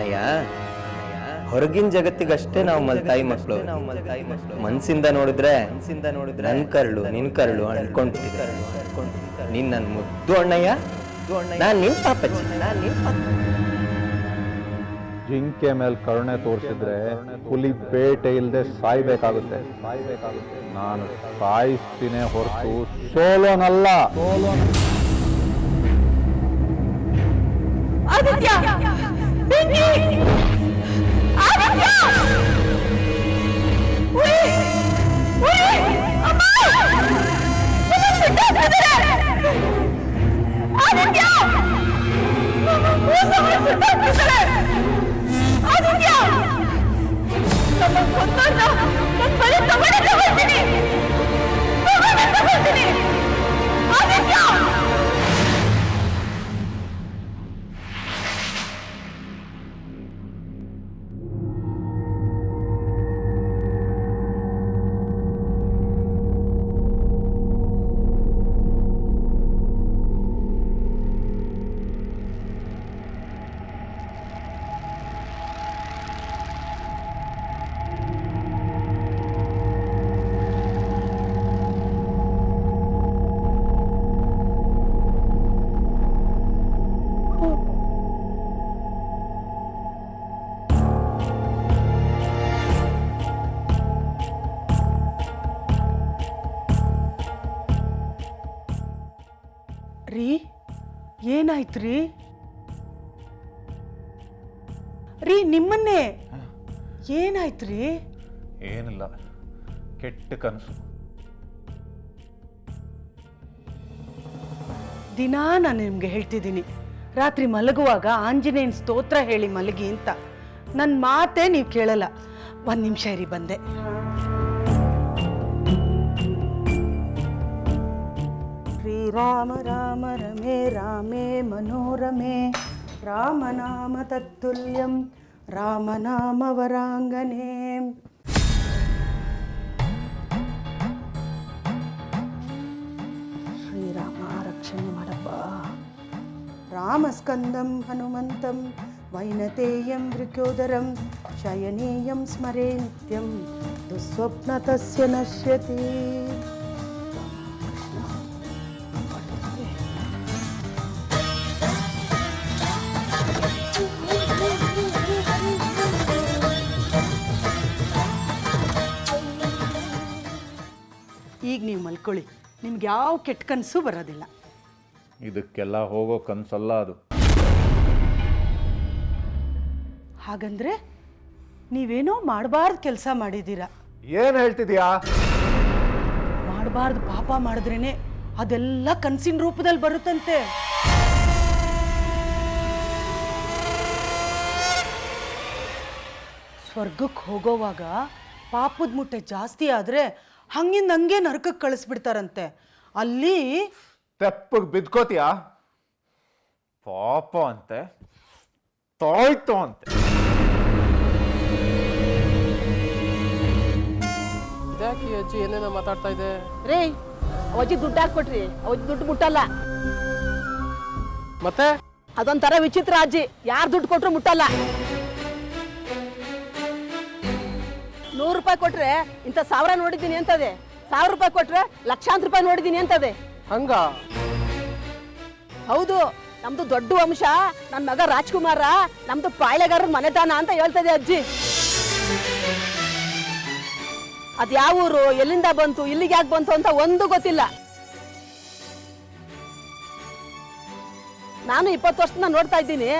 ಅಣ್ಣಯ್ಯ, ಹೊರಗಿನ ಜಗತ್ತಿಗಷ್ಟೇ ನಾವು ಮಲ್ತಾಯಿ ಮಕ್ಕಳು. ಮನ್ಸಿಂದ ನೋಡಿದ್ರೆ ನನ್ ಕರಳು ನಿನ್ ಕರಳು ಅನ್ಕೊಂಡ್ಬಿಟ್ಟಿದ್ದಾರೆ. ನೀನ್ ನನ್ ಮುದ್ದು ಅಣ್ಣಯ್ಯ, ನಾನ್ ನಿನ್ ಪಾಪಚ್ಚಿ. ಜಿಂಕೆ ಮೇಲೆ ಕರುಣೆ ತೋರಿಸಿದ್ರೆ ಹುಲಿ ಬೇಟೆ ಇಲ್ಲದೆ ಸಾಯ್ಬೇಕಾಗುತ್ತೆ. ನಾನು ಸಾಯಿಸ್ತೀನಿ ಹೊರತು ಸೋಲೋನಲ್ಲ. ರೀ, ಏನಾಯ್ತು ರೀ? ನಿಮ್ಮನ್ನೇ. ಏನಾಯ್ತು ರೀ? ಏನಿಲ್ಲ, ಕೆಟ್ಟ ಕನಸು. ದಿನಾ ನಾನು ನಿಮ್ಗೆ ಹೇಳ್ತಿದ್ದೀನಿ, ರಾತ್ರಿ ಮಲಗುವಾಗ ಆಂಜನೇಯನ ಸ್ತೋತ್ರ ಹೇಳಿ ಮಲಗಿ ಅಂತ. ನನ್ನ ಮಾತೇ ನೀವು ಕೇಳಲ್ಲ. ಒಂದು ನಿಮಿಷ ಇರಿ, ಬಂದೆ. ಶ್ರೀರಾಮ ರಾಮ ರಮೇ ರಾಮೇ ಮನೋರಮೆ, ರಾಮನಾಮ ತತ್ತುಲ್ಯಂ ರಾಮನಾಮ ವರಾಂಗನೆ. ಶ್ರೀರಾಮ ರಕ್ಷಣೆ ಮಾಡಪ್ಪ. ರಾಮಸ್ಕಂದಂ ಹನುಮಂತಂ ವೈನತೇಯಂ ವೃಕೋದರಂ ಶಯನೇಯಂ ಸ್ಮರೇ ನಿತ್ಯಂ ದುಸ್ವಪ್ನ ತಸ್ಯ ನಶ್ಯತಿ. ಈಗ ನೀವು ಮಲ್ಕೊಳ್ಳಿ, ನಿಮ್ಗೆ ಯಾವ ಕೆಟ್ಟ ಕನಸು ಬರೋದಿಲ್ಲ. ಇದಕ್ಕೆಲ್ಲ ಹೋಗೋ ಕನಸಲ್ಲ ಅದು. ಹಾಗಂದ್ರೆ ನೀವೇನೋ ಮಾಡಬಾರ್ದು ಕೆಲಸ ಮಾಡಿದ್ದೀರಾ. ಏನ್ ಹೇಳ್ತಿದ್ಯಾ? ಮಾಡಬಾರ್ದು ಪಾಪ ಮಾಡಿದ್ರೇನೆ ಅದೆಲ್ಲ ಕನಸಿನ ರೂಪದಲ್ಲಿ ಬರುತ್ತಂತೆ. ಸ್ವರ್ಗಕ್ಕೆ ಹೋಗೋವಾಗ ಪಾಪದ ಮುಟ್ಟೆ ಜಾಸ್ತಿ ಆದ್ರೆ ಹಂಗಿಂದ ಹಂಗೆ ನರಕಕ್ಕೆ ಕಳಿಸ್ಬಿಡ್ತಾರಂತೆ. ಅಲ್ಲಿ ತೆಪ್ಪಗೆ ಬಿದ್ಕೋತೀಯಾ? ಪಾಪ ಅಂತೆ, ತಾಯ್ತು ಅಂತೆ. ಯಾಕೆ ಅಜ್ಜಿ ಏನೇನೋ ಮಾತಾಡ್ತಾ ಇದೆ? ರೀ, ಅವಜ್ಜಿ ದುಡ್ಡು ಹಾಕ್ಕೊಟ್ರಿ, ಅವಜ್ಜಿ ದುಡ್ಡು ಮುಟ್ಟಲ್ಲ. ಮತ್ತೆ ಅದೊಂಥರ ವಿಚಿತ್ರ ಅಜ್ಜಿ, ಯಾರು ದುಡ್ಡು ಕೊಟ್ರು ಮುಟ್ಟಲ್ಲ. 100 ರೂಪಾಯಿ ಕೊಟ್ರೆ ಇಂಥ 1000 ನೋಡಿದ್ದೀನಿ ಅಂತದೆ, 1000 ರೂಪಾಯಿ ಕೊಟ್ರೆ ಲಕ್ಷಾಂತರ ರೂಪಾಯಿ ನೋಡಿದ್ದೀನಿ ಅಂತದೆ. ಹಂಗ? ಹೌದು, ನಮ್ದು ದೊಡ್ಡ ವಂಶ, ನನ್ನ ಮಗ ರಾಜ್ಕುಮಾರ, ನಮ್ದು ಪಾಳೆಗಾರರ ಮನೆತನ ಅಂತ ಹೇಳ್ತದೆ ಅಜ್ಜಿ. ಅದ್ ಯಾವ ಊರು, ಎಲ್ಲಿಂದ ಬಂತು, ಇಲ್ಲಿಗೆ ಯಾಕೆ ಬಂತು ಅಂತ ಒಂದು ಗೊತ್ತಿಲ್ಲ. ನಾನು 20 ವರ್ಷದಿಂದ ನೋಡ್ತಾ ಇದ್ದೀನಿ,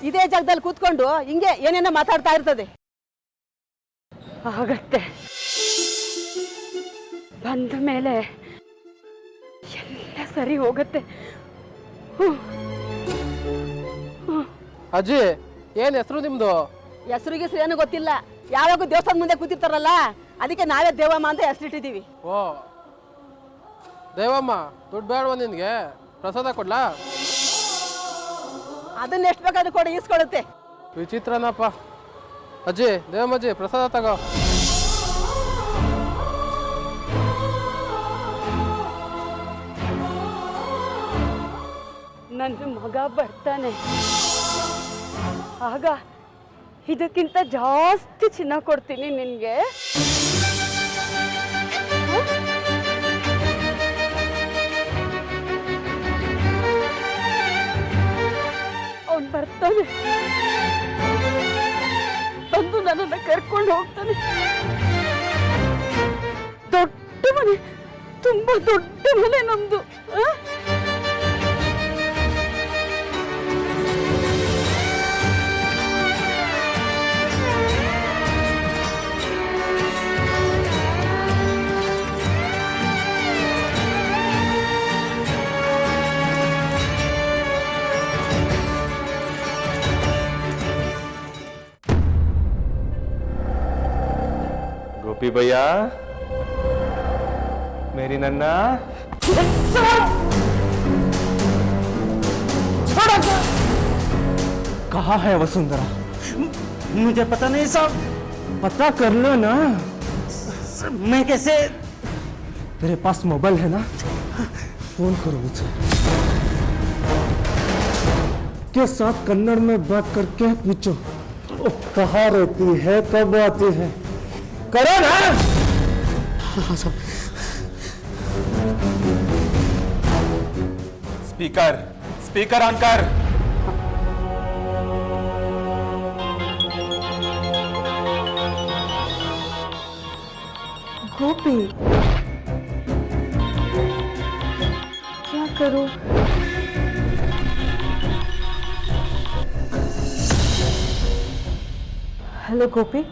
ಇದೇ ಜಾಗದಲ್ಲಿ ಕೂತ್ಕೊಂಡು ಹಿಂಗೆ ಏನೇನೋ ಮಾತಾಡ್ತಾ ಇರ್ತದೆ. ಆಗತ್ತೆ, ಬಂದ ಮೇಲೆ ಎಲ್ಲ ಸರಿ ಹೋಗತ್ತೆ. ಅಜ್ಜಿ, ಏನ್ ಹೆಸರು ನಿಮ್ದು? ಹೆಸರಿಗೆ ಏನು ಗೊತ್ತಿಲ್ಲ, ಯಾವಾಗ ದೇವಸ್ಥಾನ ಮುಂದೆ ಕೂತಿರ್ತಾರಲ್ಲ ಅದಕ್ಕೆ ನಾವೇ ದೇವಮ್ಮ ಅಂತ ಹೆಸರಿಟ್ಟಿದ್ದೀವಿ. ಓ ದೇವಮ್ಮ, ದುಡ್ಡು ಬೇಡವಾ ನಿನ್ಗೆ? ಪ್ರಸಾದ ಕೊಡ್ಲಾ? ಅದನ್ನ ಎಷ್ಟು ಬೇಕಾದ್ರೂ ಕೊಡಿ, ಈಸ್ಕೊಡುತ್ತೆ. ವಿಚಿತ್ರನಪ್ಪ. ಅಜ್ಜಿ, ದೇವಮ್ಮಜ್ಜಿ, ಪ್ರಸಾದ ತಗೋ. ನನ್ನ ಮಗ ಬರ್ತಾನೆ, ಆಗ ಇದಕ್ಕಿಂತ ಜಾಸ್ತಿ ಚಿನ್ನ ಕೊಡ್ತೀನಿ ನಿನಗೆ. ಅವನು ಬರ್ತಾನೆ, ಬಂದು ನನ್ನನ್ನು ಕರ್ಕೊಂಡು ಹೋಗ್ತಾನೆ. ದೊಡ್ಡ ಮನೆ, ತುಂಬಾ ದೊಡ್ಡ ಮನೆ ನಮ್ದು. गोपी भैया, मेरी नन्ना, कहाँ है वसुंधरा? मुझे पता नहीं साहब, पता कर लो ना। मैं कैसे? तेरे पास मोबाइल है ना? फोन करो उसे, के साथ कन्नड़ में बात करके पूछो वो कहाँ रहती है, कब आती है, करो ना। स्पीकर स्पीकर ऑन कर। गोपी, क्या करूं? हेलो गोपी,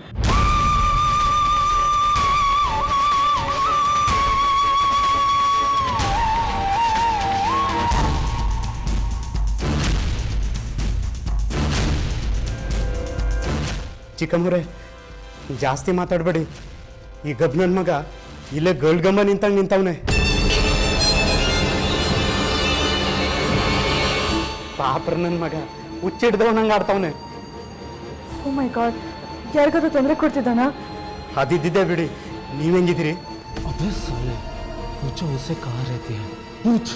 ಚಿಕ್ಕಮ್ಮರೇ ಜಾಸ್ತಿ ಮಾತಾಡಬೇಡಿ. ಈ ಗಬ್ ನನ್ನ ಮಗ ಇಲ್ಲೇ ಗಲ್ಗಮ್ಮ ನಿಂತಂಗೆ ನಿಂತವನೆ. ಪಾಪ್ರ ನನ್ನ ಮಗ ಹುಚ್ಚಿಡ್ದವನಂಗೆ ಆಡ್ತವನೆ. ಓ ಮೈ ಗಾಡ್, ಯಾರಿಗಾದ್ರೂ ತೊಂದರೆ ಕೊಡ್ತಿದ್ದಾನಾ? ಅದಿದ್ದಿದ್ದೆ ಬಿಡಿ, ನೀವೆಂಗಿದ್ದೀರಿ? अबे साले, पूछो उसे कहाँ रहती है, पूछ।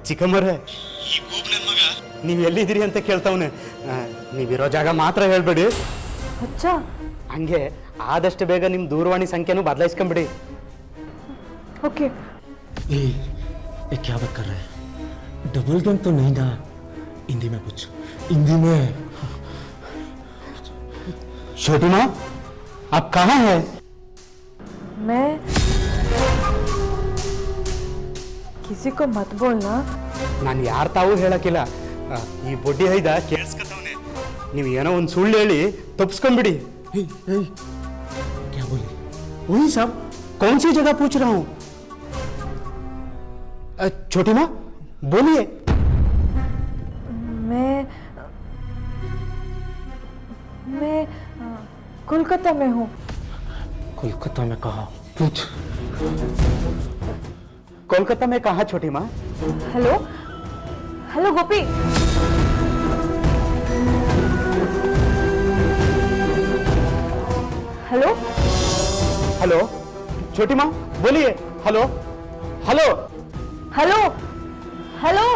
ಚಿಕ್ಕಮ್ಮರೇ, ಈ ಗೂಬ್ ನನ್ನ ಮಗ ನೀವು ಎಲ್ಲಿದ್ದೀರಿ ಅಂತ ಕೇಳ್ತವನೆ. ನೀವಿರೋ ಜಾಗ ಮಾತ್ರ ಹೇಳ್ಬೇಡಿ. ಅಚ್ಚಾ, ಹಂಗೆ ಆದಷ್ಟು ಬೇಗ ನಿಮ್ಮ ದೂರವಾಣಿ ಸಂಖ್ಯೆನೂ ಬದಲಾಯಿಸ್ಕೊಂಬಿಡಿ. ओके। ये क्या बात कर रहा है? डबल गेम तो नहीं ना? हिंदी में पूछ, हिंदी में। छोटी माँ, आप कहाँ हैं? मैं किसी को मत बोलना। ನಾನು ಯಾರ ತಾವು ಹೇಳಕ್ಕಿಲ್ಲ. ಈ ಬೊಡ್ಡಿ ಹೈದ ಕೇಳಿಸ್ಕೊತವನೆ. ನೀವು ಏನೋ ಒಂದು ಸುಳ್ಳು ಹೇಳಿ ತಪ್ಪಿಸ್ಕೊಂಬಿಡಿ. क्या बोले? वही सब, कौन सी जगह पूछ रहा हूँ? छोटी माँ बोलिए। मैं कोलकाता में हूँ। कोलकाता में कहा, पूछ। कोलकाता में कहाँ छोटी माँ? हेलो हेलो गोपी, हेलो हेलो छोटी माँ बोलिए। Hello hello hello hello.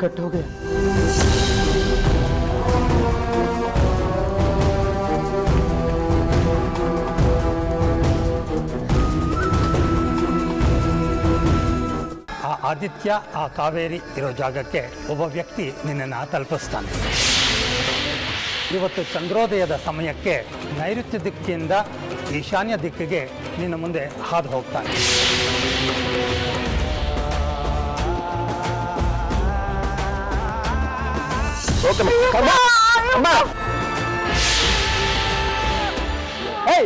Cut हो गया। ಆ ಆದಿತ್ಯ, ಆ ಕಾವೇರಿ ಇರೋ ಜಾಗಕ್ಕೆ ಒಬ್ಬ ವ್ಯಕ್ತಿ ನಿನ್ನನ್ನು ತಲುಪಿಸ್ತಾನೆ. ಇವತ್ತು ಚಂದ್ರೋದಯದ ಸಮಯಕ್ಕೆ ನೈಋತ್ಯ ದಿಕ್ಕಿಂದ ಈಶಾನ್ಯ ದಿಕ್ಕಿಗೆ ನಿನ್ನ ಮುಂದೆ ಹಾದು ಹೋಗ್ತಾನೆ. Hey!